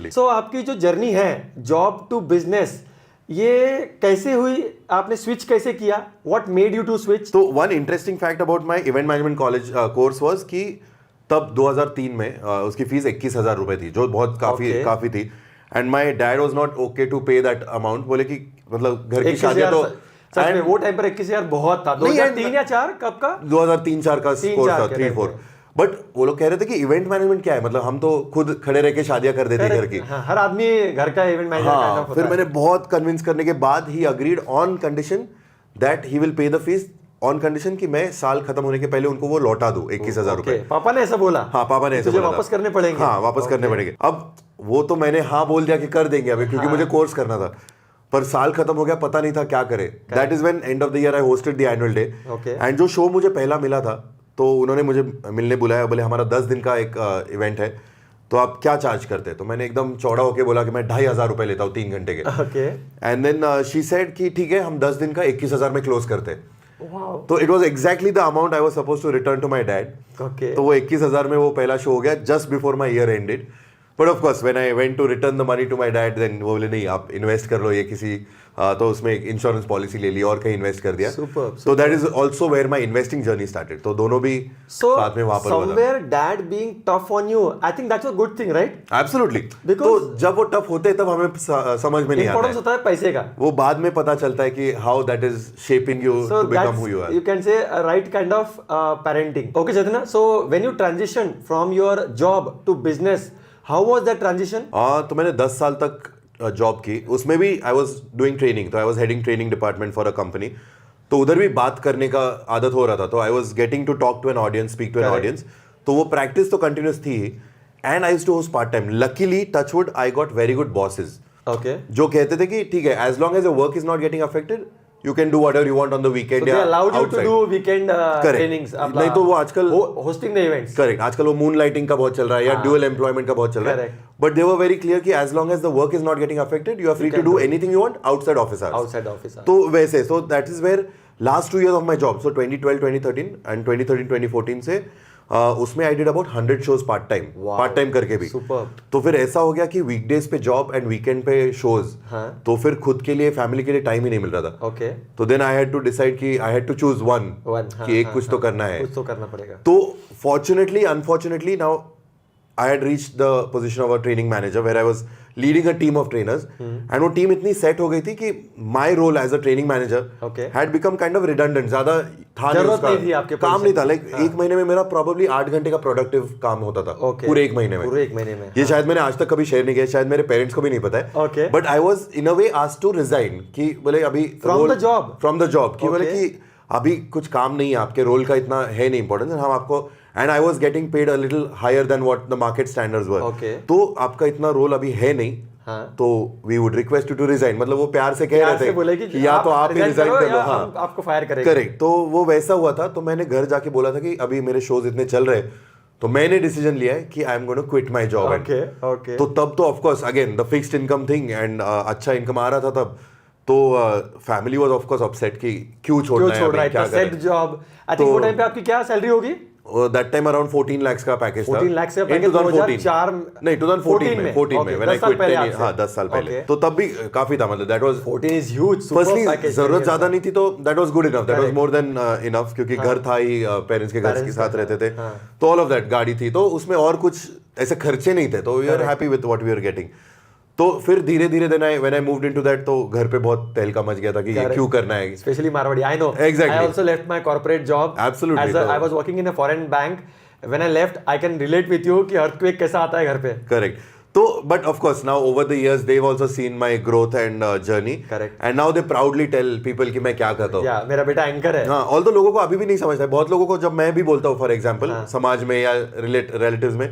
Absolutely. सो आपकी जो journey है जॉब टू बिजनेस, ये कैसे हुई, आपने स्विच कैसे किया, what made you to switch? तो one interesting fact about my event management college course was कि तब 2003 में उसकी फीस 21,000 रुपए थी, जो बहुत काफी थी। And my dad was not okay to pay that amount. बोले कि मतलब घर की शादी तो सच में वो टाइम पर 21,000 बहुत था। 2003 या 4 कब का? 2003-4 का कोर्स था, 3-4। बट वो लोग कह रहे थे कि इवेंट मैनेजमेंट क्या है, मतलब हम तो खुद खड़े रह के शादियां कर देते घर की। हाँ, हर आदमी घर का इवेंट मैनेजर काइंड ऑफ होता है। फिर मैंने बहुत कन्विंस करने के बाद he agreed on condition that he will pay the fees, on condition कि मैं साल खत्म होने के पहले उनको वो लौटा दूं 21,000 रुपए। पापा ने ऐसा बोला? हाँ, पापा ने ऐसा बोला, वापस करने पड़ेंगे। हाँ, वापस करने पड़ेंगे। अब वो तो मैंने हाँ बोल दिया कि कर देंगे अभी, क्योंकि मुझे कोर्स करना था। पर साल खत्म हो गया, पता नहीं था क्या करे। That is when end of the year I hosted the annual day. And जो शो मुझे पहला मिला था, तो उन्होंने मुझे मिलने बुलाया, बोले हमारा 10 दिन का एक इवेंट है, तो आप क्या चार्ज करते हैं? तो मैंने एकदम चौड़ा होकर बोला कि मैं 2,500 रुपए लेता हूँ 3 घंटे के। एंड देन शी सेड कि ठीक है, हम 10 दिन का 21,000 में क्लोज करते हैं। तो it was exactly the amount I was suppose to return to my dad. तो वो 21,000 में वो पहला शो हो गया just before my year ended. But of course when I went to return the money to my dad, then वो बोले नहीं, आप इन्वेस्ट कर लो ये किसी, तो उसमें एक इंश्योरेंस पॉलिसी ले ली और कहीं इन्वेस्ट कर दिया। तो that is also where my investing journey started. तो दोनों भी साथ में वहां पर हुआ। Somewhere dad being tough on you, I think that's a good thing, right? Absolutely. तो जब वो टफ होते हैं तब हमें समझ में नहीं आता इंपॉर्टेंस होता है पैसे का, वो बाद में पता चलता है कि how that is shaping you to become who you are. You can say right kind of parenting. Okay Chetna, so when you transition from your job to business, how was that transition? तो मैंने 10 साल तक job की, उसमें भी I was doing training. तो I was heading training department for a company. तो उधर भी बात करने का आदत हो रहा था, तो I was getting to talk to an audience, speak to an audience. तो वो प्रैक्टिस तो कंटिन्यूस थी ही। And I used to host part time. Luckily touch wood I got very good bosses, जो कहते थे कि ठीक है, as long as your work is not getting affected, you can do whatever you want on the weekend. So they allowed you to do weekend trainings. नहीं तो वो आजकल hosting the events. Correct. आजकल वो moonlighting का बहुत चल रहा है या dual employment का बहुत चल रहा है. But they were very clear कि as long as the work is not getting affected, you are free to do anything you want outside office hours. Outside office hours. तो वैसे, so that is where last 2 years of my job, so 2012, 2013 and 2013, 2014 से उसमें I did about 100 shows part time करके भी। तो फिर ऐसा हो गया कि वीकडेज पे जॉब एंड वीकेंड पे शोज। तो फिर खुद के लिए, फैमिली के लिए टाइम ही नहीं मिल रहा था। तो then I had to decide कि I had to choose one, कि एक कुछ तो करना है, कुछ तो करना पड़ेगा। तो fortunately unfortunately now I had reached the position of a training manager where I was leading a team of trainers, and वो टीम इतनी सेट हो गई थी कि my role as a training manager had become kind of redundant. ज्यादा था नहीं, उसका नहीं थी, आपके काम नहीं था। लाइक एक महीने में मेरा probably 8 घंटे का प्रोडक्टिव काम होता था पूरे एक महीने में। ये शायद मैंने आज तक कभी शेयर नहीं किया, शायद मेरे पेरेंट्स को भी नहीं पता है। But I was in a way asked to resign, कि बोले अभी फ्रॉम द जॉब, कि बोले कि अभी कुछ काम नहीं है, आपके रोल का इतना है नहीं इंपॉर्टेंस, हम आपको, and I was getting paid a little higher than what the market standards were. तो आपका इतना रोल अभी है नहीं, तो we would request you to resign. मतलब वो प्यार से कह रहे थे कि या तो आप ही रिजाइन कर लो, हाँ, आपको फायर करेंगे। करेक्ट। तो वो वैसा हुआ था। तो मैंने घर जाके बोला था कि अभी मेरे शोज इतने चल रहे, तो मैंने डिसीजन लिया है कि I am going to quit my job. तो तब तो of course again the fixed income thing, and अच्छा इनकम आ रहा था तब, तो family was of course upset कि क्यों छोड़ रहा है, क्या कर जॉब। आई थिंक वो टाइम पे आपकी क्या सैलरी होगी? That time around 14 lakhs का पैकेज था। 14 lakhs का पैकेज 2004 नहीं 2014 में 14 में when I quit 10 हाँ 10 साल पहले। तो तब भी काफी था, मतलब that was 14 is huge, super package। जरूरत ज्यादा नहीं थी, तो that was good enough, that was more than enough, क्योंकि घर था ही, पेरेंट्स के घर के साथ रहते थे, तो all of that, गाड़ी थी, तो उसमें और कुछ ऐसे खर्चे नहीं थे, तो we are happy with what we are getting। तो फिर धीरे धीरे when I moved into that, तो घर पे बहुत तहलका मच गया था कि ये क्यों करना है, specially Marwari. I know, exactly. I also left my corporate job, absolutely. I was working in a foreign bank. When I left, I can relate with you कि अर्थक्वेक कैसा आता है घर पे। करेक्ट। तो but of course now over the years they have also seen my growth and journey, and now they proudly tell people कि मैं क्या करता हूँ। या मेरा बेटा एंकर है। हाँ, ऑल्दो लोगों को अभी भी नहीं समझता है। बहुत लोगों को जब मैं भी बोलता हूँ, फॉर एग्जांपल समाज में या रिलेटिव्स में,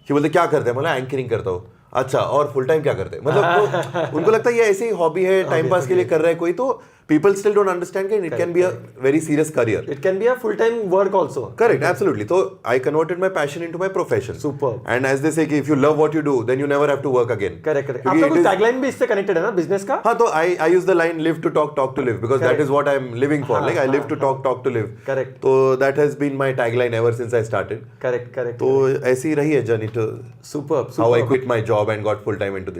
कि बोलते क्या करते हैं, मतलब एंकरिंग करता हूँ। अच्छा, और फुल टाइम क्या करते हैं? मतलब तो उनको लगता है ये ऐसी हॉबी है, टाइम पास के लिए कर रहा है कोई, तो people still don't understand that it can be a very serious career. It can be a full-time work also. Correct, absolutely. So I converted my passion into my profession. Superb. And as they say कि if you love what you do, then you never have to work again. Correct. क्योंकि आपका it कुछ is- tagline भी इससे connected है ना business का? हाँ, तो I use the line live to talk, talk to live, because that is what I'm living for. Like I live to talk, talk to live. Correct. तो that has been my tagline ever since I started. Correct तो ऐसी रही है journey to superb how I quit my job and got full time into this.